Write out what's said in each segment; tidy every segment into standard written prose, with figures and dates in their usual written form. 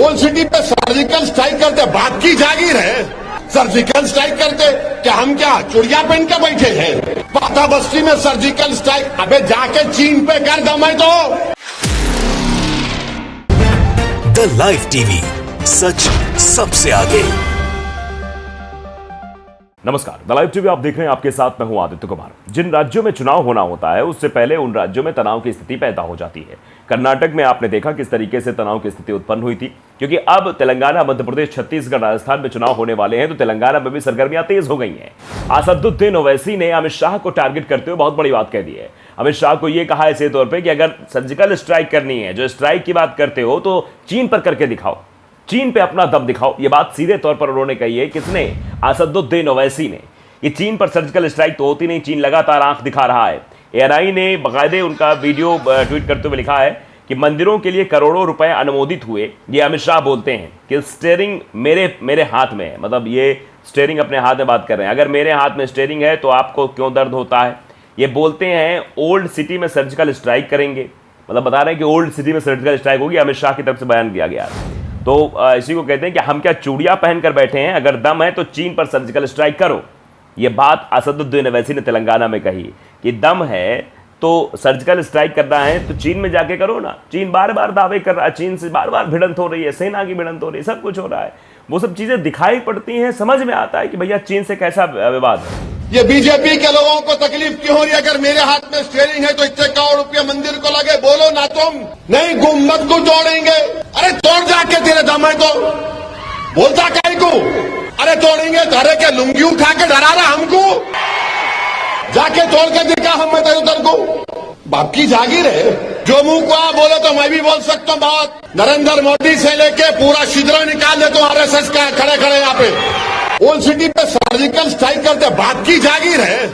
Old city पे surgical strike करते, बात की जागीर है, सर्जिकल स्ट्राइक करते क्या हम क्या चुड़िया पहन के बैठे हैं? पाथा बस्ती में सर्जिकल स्ट्राइक, अबे जाके चीन पे कर दम है तो। द लाइव टीवी, सच सबसे आगे। नमस्कार, द लाइव टीवी आप देख रहे हैं, आपके साथ मैं हूं आदित्य कुमार। जिन राज्यों में चुनाव होना होता है उससे पहले उन राज्यों में तनाव की स्थिति पैदा हो जाती है। कर्नाटक में आपने देखा किस तरीके से तनाव की स्थिति उत्पन्न हुई थी, क्योंकि अब तेलंगाना, मध्य प्रदेश, छत्तीसगढ़, राजस्थान में चुनाव होने वाले हैं, तो तेलंगाना में भी सरगर्मियां तेज हो गई हैं। असदुद्दीन ओवैसी ने अमित शाह को टारगेट करते हुए बहुत बड़ी बात कह दी है। अमित शाह को यह कहा ऐसे तौर पर कि अगर सर्जिकल स्ट्राइक करनी है, जो स्ट्राइक की बात करते हो, तो चीन पर करके दिखाओ, चीन पे अपना दम दिखाओ। ये बात सीधे तौर पर उन्होंने कही है। किसने? असदुद्दीन ओवैसी ने। ये चीन पर सर्जिकल स्ट्राइक तो होती नहीं, चीन लगातार आंख दिखा रहा है। एएनआई ने बाकायदे उनका वीडियो ट्वीट करते हुए लिखा है कि मंदिरों के लिए करोड़ों रुपए अनुमोदित हुए। ये अमित शाह बोलते हैं कि स्टीयरिंग मेरे हाथ में है, मतलब ये स्टीयरिंग अपने हाथ में बात कर रहे हैं। अगर मेरे हाथ में स्टीयरिंग है तो आपको क्यों दर्द होता है? ये बोलते हैं ओल्ड सिटी में सर्जिकल स्ट्राइक करेंगे, मतलब बता रहे हैं कि ओल्ड सिटी में सर्जिकल स्ट्राइक होगी। अमित शाह की तरफ से बयान किया गया। तो इसी को कहते हैं कि हम क्या चूड़ियां पहनकर बैठे हैं? अगर दम है तो चीन पर सर्जिकल स्ट्राइक करो। ये बात असदुद्दीन ओवैसी ने तेलंगाना में कही कि दम है तो सर्जिकल स्ट्राइक करना है तो चीन में जाके करो ना। चीन बार बार दावे कर रहा है, चीन से बार बार भिड़ंत हो रही है, सेना की भिड़ंत हो रही है, सब कुछ हो रहा है। वो सब चीजें दिखाई पड़ती हैं, समझ में आता है कि भैया चीन से कैसा विवाद है। ये बीजेपी के लोगों को तकलीफ क्यों हो रही है? अगर मेरे हाथ में स्टीयरिंग है तो इतने करोड़ रुपये मंदिर को लगे, बोलो ना तुम। नहीं, गुम्बद को तोड़ेंगे। अरे तोड़ जाके, तेरे दम है तो बोलता काहे को? अरे तोड़ेंगे, धरे के लुंगी उठा के डरा रहा हमको। जाके तोड़ के दिखा हम मैं उधर को। बाप की जागीर है, जो मुंह को आ बोले तो मैं भी बोल सकता हूँ बात। नरेंद्र मोदी से लेके पूरा शिद्र निकाल दे तो आरएसएस का खड़े खड़े यहाँ पे। ओल्ड सिटी पे सर्जिकल स्ट्राइक करते, बात की जागीर है।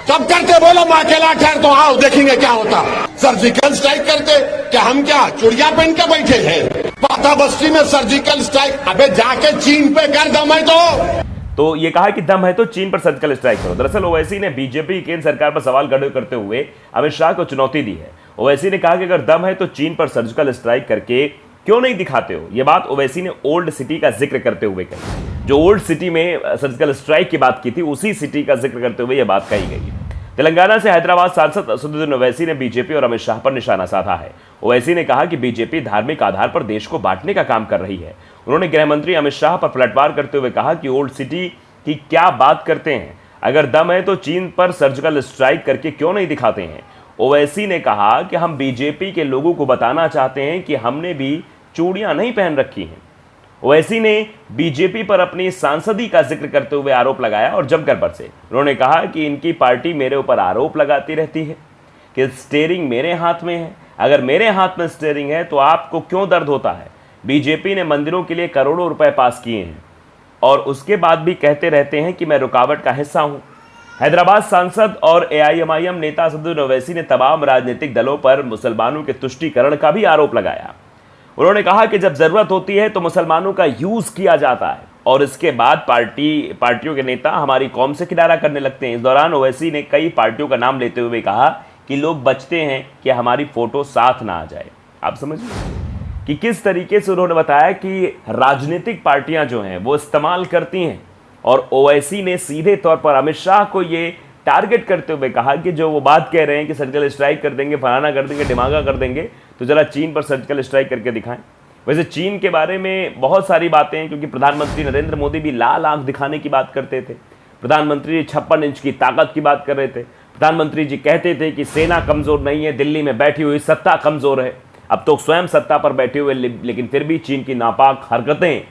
कब करते बोलो, मैं अकेला ठहर तो आओ देखेंगे क्या होता। सर्जिकल स्ट्राइक करते क्या हम क्या चुड़िया पहन के बैठे हैं? पाथा बस्ती में सर्जिकल स्ट्राइक, अबे जाके चीन पे कर दम है तो ये कहा कि दम है तो चीन पर सर्जिकल स्ट्राइक करो। दरअसल ओवैसी ने बीजेपी केंद्र सरकार पर सवाल खड़े करते हुए अमित शाह को चुनौती दी है। ओवैसी ने कहा कि अगर दम है तो चीन पर सर्जिकल स्ट्राइक करके क्यों नहीं दिखाते हो? यह बात ओवैसी ने ओल्ड सिटी का जिक्र करते हुए कही। जो ओल्ड सिटी में सर्जिकल स्ट्राइक की बात की थी, उसी सिटी का जिक्र करते हुए यह बात कही गई। तेलंगाना से हैदराबाद सांसद असदुद्दीन ओवैसी ने बीजेपी और अमित शाह पर निशाना साधा है। ओवैसी ने कहा कि बीजेपी धार्मिक आधार पर देश को बांटने का काम कर रही है। उन्होंने गृह मंत्री अमित शाह पर पलटवार करते हुए कहा कि ओल्ड सिटी की क्या बात करते हैं? अगर दम है तो चीन पर सर्जिकल स्ट्राइक करके क्यों नहीं दिखाते हैं? ओवैसी ने कहा कि हम बीजेपी के लोगों को बताना चाहते हैं कि हमने भी चूड़ियां नहीं पहन रखी हैं। ओवैसी ने बीजेपी पर अपनी सांसदी का जिक्र करते हुए आरोप लगाया और जमकर बरसे। उन्होंने कहा कि इनकी पार्टी मेरे ऊपर आरोप लगाती रहती है कि स्टीयरिंग मेरे हाथ में है। अगर मेरे हाथ में स्टीयरिंग है तो आपको क्यों दर्द होता है? बीजेपी ने मंदिरों के लिए करोड़ों रुपए पास किए हैं और उसके बाद भी कहते रहते हैं कि मैं रुकावट का हिस्सा हूं। हैदराबाद सांसद और एआईएमआईएम नेता असदुद्दीन ओवैसी ने तमाम राजनीतिक दलों पर मुसलमानों के तुष्टीकरण का भी आरोप लगाया। उन्होंने कहा कि जब जरूरत होती है तो मुसलमानों का यूज किया जाता है और इसके बाद पार्टियों के नेता हमारी कौम से किनारा करने लगते हैं। इस दौरान ओवैसी ने कई पार्टियों का नाम लेते हुए कहा कि लोग बचते हैं कि हमारी फोटो साथ ना आ जाए। आप समझिए कि किस तरीके से उन्होंने बताया कि राजनीतिक पार्टियां जो हैं वो इस्तेमाल करती हैं। और ओवैसी ने सीधे तौर पर अमित शाह को ये टारगेट करते हुए कहा कि जो वो बात कह रहे हैं कि सर्जिकल स्ट्राइक कर देंगे, फलाना कर देंगे, दिमागा कर देंगे, तो जरा चीन पर सर्जिकल स्ट्राइक करके दिखाएं। वैसे चीन के बारे में बहुत सारी बातें हैं, क्योंकि प्रधानमंत्री नरेंद्र मोदी भी लाल आंख दिखाने की बात करते थे। प्रधानमंत्री 56 इंच की ताकत की बात कर रहे थे। प्रधानमंत्री जी कहते थे कि सेना कमजोर नहीं है, दिल्ली में बैठी हुई सत्ता कमजोर है। अब तो स्वयं सत्ता पर बैठे हुए, लेकिन फिर भी चीन की नापाक हरकतें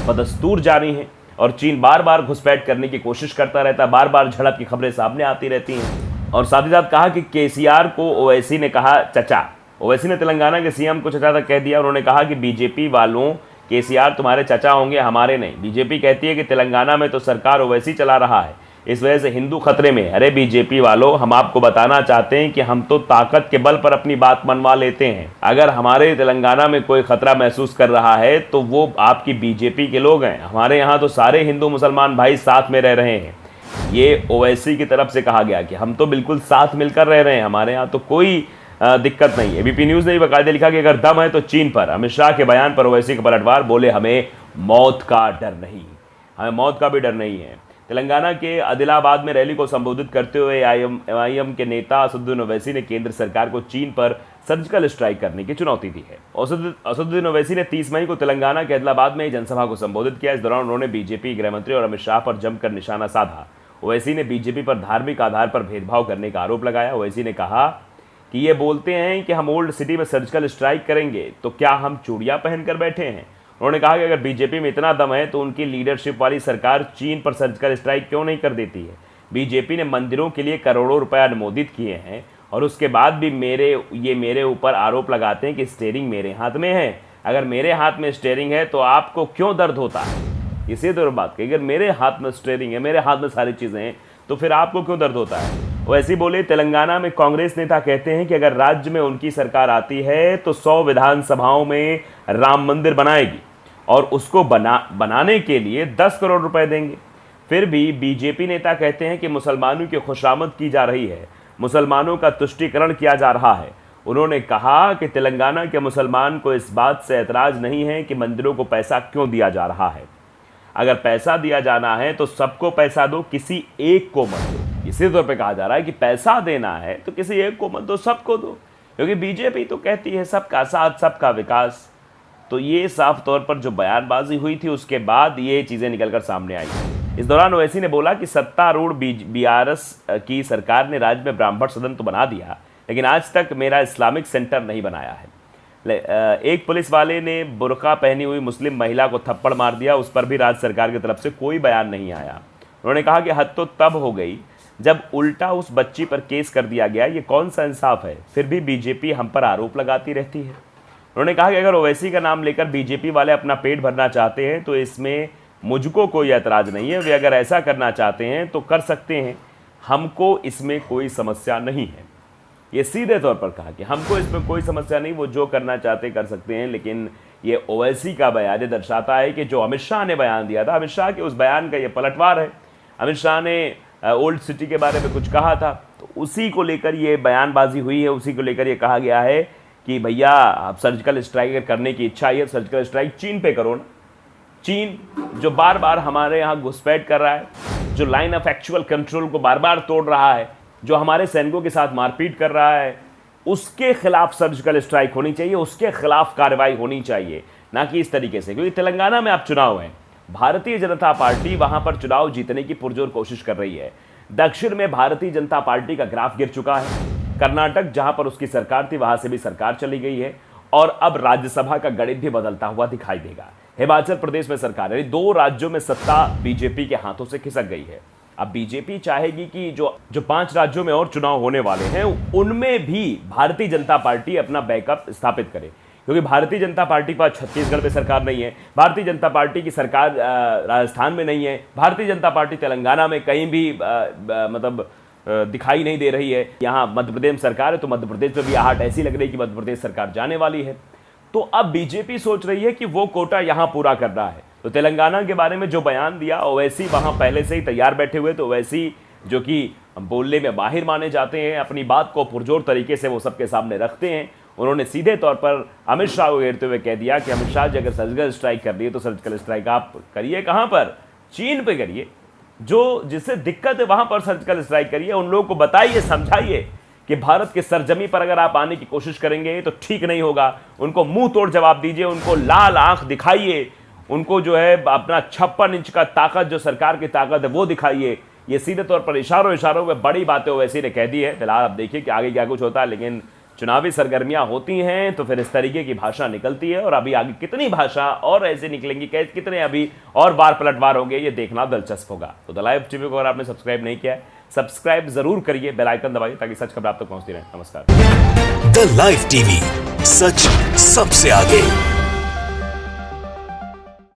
बदस्तूर जारी हैं और चीन बार बार घुसपैठ करने की कोशिश करता रहता है, बार बार झड़प की खबरें सामने आती रहती हैं। और साथ ही साथ कहा कि केसीआर को ओवैसी ने कहा चचा। ओवैसी ने तेलंगाना के सीएम को चचा तक कह दिया। उन्होंने कहा कि बीजेपी वालों, केसीआर तुम्हारे चचा होंगे, हमारे नहीं। बीजेपी कहती है कि तेलंगाना में तो सरकार ओवैसी चला रहा है, इस वजह से हिंदू खतरे में। अरे बीजेपी वालों, हम आपको बताना चाहते हैं कि हम तो ताकत के बल पर अपनी बात मनवा लेते हैं। अगर हमारे तेलंगाना में कोई खतरा महसूस कर रहा है तो वो आपकी बीजेपी के लोग हैं। हमारे यहाँ तो सारे हिंदू मुसलमान भाई साथ में रह रहे हैं। ये ओवैसी की तरफ से कहा गया कि हम तो बिल्कुल साथ मिलकर रह रहे हैं, हमारे यहाँ तो कोई दिक्कत नहीं है। एबीपी न्यूज ने भी बाकायदे लिखा कि अगर दम है तो चीन पर। अमित शाह के बयान पर ओवैसी का पलटवार, बोले हमें मौत का डर नहीं, हमें मौत का भी डर नहीं है। तेलंगाना के आदिलाबाद में रैली को संबोधित करते हुए एआईएम के नेता असदुद्दीन ओवैसी ने केंद्र सरकार को चीन पर सर्जिकल स्ट्राइक करने की चुनौती दी है। असदुद्दीन ओवैसी ने 30 मई को तेलंगाना के आदिलाबाद में एक जनसभा को संबोधित किया। इस दौरान उन्होंने बीजेपी गृहमंत्री और अमित शाह पर जमकर निशाना साधा। ओवैसी ने बीजेपी पर धार्मिक आधार पर भेदभाव करने का आरोप लगाया। ओवैसी ने कहा कि ये बोलते हैं कि हम ओल्ड सिटी में सर्जिकल स्ट्राइक करेंगे, तो क्या हम चूड़ियां पहनकर बैठे हैं? उन्होंने कहा कि अगर बीजेपी में इतना दम है तो उनकी लीडरशिप वाली सरकार चीन पर सर्जिकल स्ट्राइक क्यों नहीं कर देती है? बीजेपी ने मंदिरों के लिए करोड़ों रुपए अनुमोदित किए हैं और उसके बाद भी मेरे ऊपर आरोप लगाते हैं कि स्टीयरिंग मेरे हाथ में है। अगर मेरे हाथ में स्टीयरिंग है तो आपको क्यों दर्द होता है? इसी तो बात कही, अगर मेरे हाथ में स्टीयरिंग है, मेरे हाथ में सारी चीज़ें हैं, तो फिर आपको क्यों दर्द होता है? वैसे बोले तेलंगाना में कांग्रेस नेता कहते हैं कि अगर राज्य में उनकी सरकार आती है तो 100 विधानसभाओं में राम मंदिर बनाएगी और उसको बनाने के लिए 10 करोड़ रुपए देंगे। फिर भी बीजेपी नेता कहते हैं कि मुसलमानों की खुशामद की जा रही है, मुसलमानों का तुष्टीकरण किया जा रहा है। उन्होंने कहा कि तेलंगाना के मुसलमान को इस बात से ऐतराज नहीं है कि मंदिरों को पैसा क्यों दिया जा रहा है। अगर पैसा दिया जाना है तो सबको पैसा दो, किसी एक को मत दो। इसी तौर पे कहा जा रहा है कि पैसा देना है तो किसी एक को मत दो, सबको दो, क्योंकि बीजेपी तो कहती है सबका साथ सबका विकास। तो ये साफ तौर पर जो बयानबाजी हुई थी उसके बाद ये चीज़ें निकलकर सामने आई। इस दौरान ओवैसी ने बोला कि सत्तारूढ़ बीआरएस की सरकार ने राज्य में ब्राह्मण सदन तो बना दिया, लेकिन आज तक मेरा इस्लामिक सेंटर नहीं बनाया है। एक पुलिस वाले ने बुर्का पहनी हुई मुस्लिम महिला को थप्पड़ मार दिया, उस पर भी राज्य सरकार की तरफ से कोई बयान नहीं आया। उन्होंने कहा कि हद तो तब हो गई जब उल्टा उस बच्ची पर केस कर दिया गया, ये कौन सा इंसाफ है? फिर भी बीजेपी हम पर आरोप लगाती रहती है। उन्होंने कहा कि अगर ओवैसी का नाम लेकर बीजेपी वाले अपना पेट भरना चाहते हैं तो इसमें मुझको कोई ऐतराज़ नहीं है। वे अगर ऐसा करना चाहते हैं तो कर सकते हैं, हमको इसमें कोई समस्या नहीं है। ये सीधे तौर पर कहा कि हमको इसमें कोई समस्या नहीं, वो जो करना चाहते कर सकते हैं। लेकिन ये ओवैसी का बयान ये दर्शाता है कि जो अमित शाह ने बयान दिया था, अमित शाह के उस बयान का ये पलटवार है। अमित शाह ने ओल्ड सिटी के बारे में कुछ कहा था, तो उसी को लेकर ये बयानबाजी हुई है, उसी को लेकर ये कहा गया है कि भैया आप सर्जिकल स्ट्राइक करने की इच्छा है, सर्जिकल स्ट्राइक चीन पे करो ना। चीन जो बार बार हमारे यहाँ घुसपैठ कर रहा है, जो लाइन ऑफ एक्चुअल कंट्रोल को बार बार तोड़ रहा है, जो हमारे सैनिकों के साथ मारपीट कर रहा है, उसके खिलाफ सर्जिकल स्ट्राइक होनी चाहिए, उसके खिलाफ कार्रवाई होनी चाहिए, ना कि इस तरीके से। क्योंकि तेलंगाना में आप चुनाव हैं, भारतीय जनता पार्टी वहां पर चुनाव जीतने की पुरजोर कोशिश कर रही है। दक्षिण में भारतीय जनता पार्टी का ग्राफ गिर चुका है। कर्नाटक जहां पर उसकी सरकार थी वहां से भी सरकार चली गई है और अब राज्यसभा का गणित भी बदलता हुआ दिखाई देगा। हिमाचल प्रदेश में सरकार है, 2 राज्यों में सत्ता बीजेपी के हाथों से खिसक गई है। अब बीजेपी चाहेगी कि जो 5 राज्यों में और चुनाव होने वाले हैं उनमें भी भारतीय जनता पार्टी अपना बैकअप स्थापित करे, क्योंकि भारतीय जनता पार्टी पर छत्तीसगढ़ में सरकार नहीं है, भारतीय जनता पार्टी की सरकार राजस्थान में नहीं है, भारतीय जनता पार्टी तेलंगाना में कहीं भी दिखाई नहीं दे रही है। यहाँ मध्य प्रदेश में सरकार है तो मध्य प्रदेश में भी आहट ऐसी लग रही है कि मध्य प्रदेश सरकार जाने वाली है। तो अब बीजेपी सोच रही है कि वो कोटा यहाँ पूरा कर रहा है। तो तेलंगाना के बारे में जो बयान दिया, ओवैसी वहाँ पहले से ही तैयार बैठे हुए, तो ओवैसी जो कि बोलने में माहिर माने जाते हैं, अपनी बात को पुरजोर तरीके से वो सबके सामने रखते हैं। उन्होंने सीधे तौर पर अमित शाह को घेरते हुए कह दिया कि अमित शाह जी अगर सर्जिकल स्ट्राइक कर रही है तो सर्जिकल स्ट्राइक आप करिए, कहाँ पर? चीन पे करिए। जो जिससे दिक्कत है वहां पर सर्जिकल स्ट्राइक करिए। उन लोगों को बताइए, समझाइए कि भारत के सरजमी पर अगर आप आने की कोशिश करेंगे तो ठीक नहीं होगा। उनको मुंह तोड़ जवाब दीजिए, उनको लाल आंख दिखाइए, उनको जो है अपना 56 इंच का ताकत, जो सरकार की ताकत है वो दिखाइए। ये सीधे तौर पर इशारों में बड़ी बातें ओवैसी ने कह दी है। फिलहाल आप देखिए कि आगे क्या कुछ होता है, लेकिन चुनावी सरगर्मियां होती हैं तो फिर इस तरीके की भाषा निकलती है। और अभी आगे कितनी भाषा और ऐसे निकलेंगी, कितने अभी और बार पलटवार होंगे, ये देखना दिलचस्प होगा। तो द लाइव टीवी को अगर आपने सब्सक्राइब नहीं किया है, सब्सक्राइब जरूर करिए, बेल आइकन दबाइए ताकि सच खबर आप तक पहुंचती रहे। नमस्कार। द लाइव टीवी, सच सबसे आगे।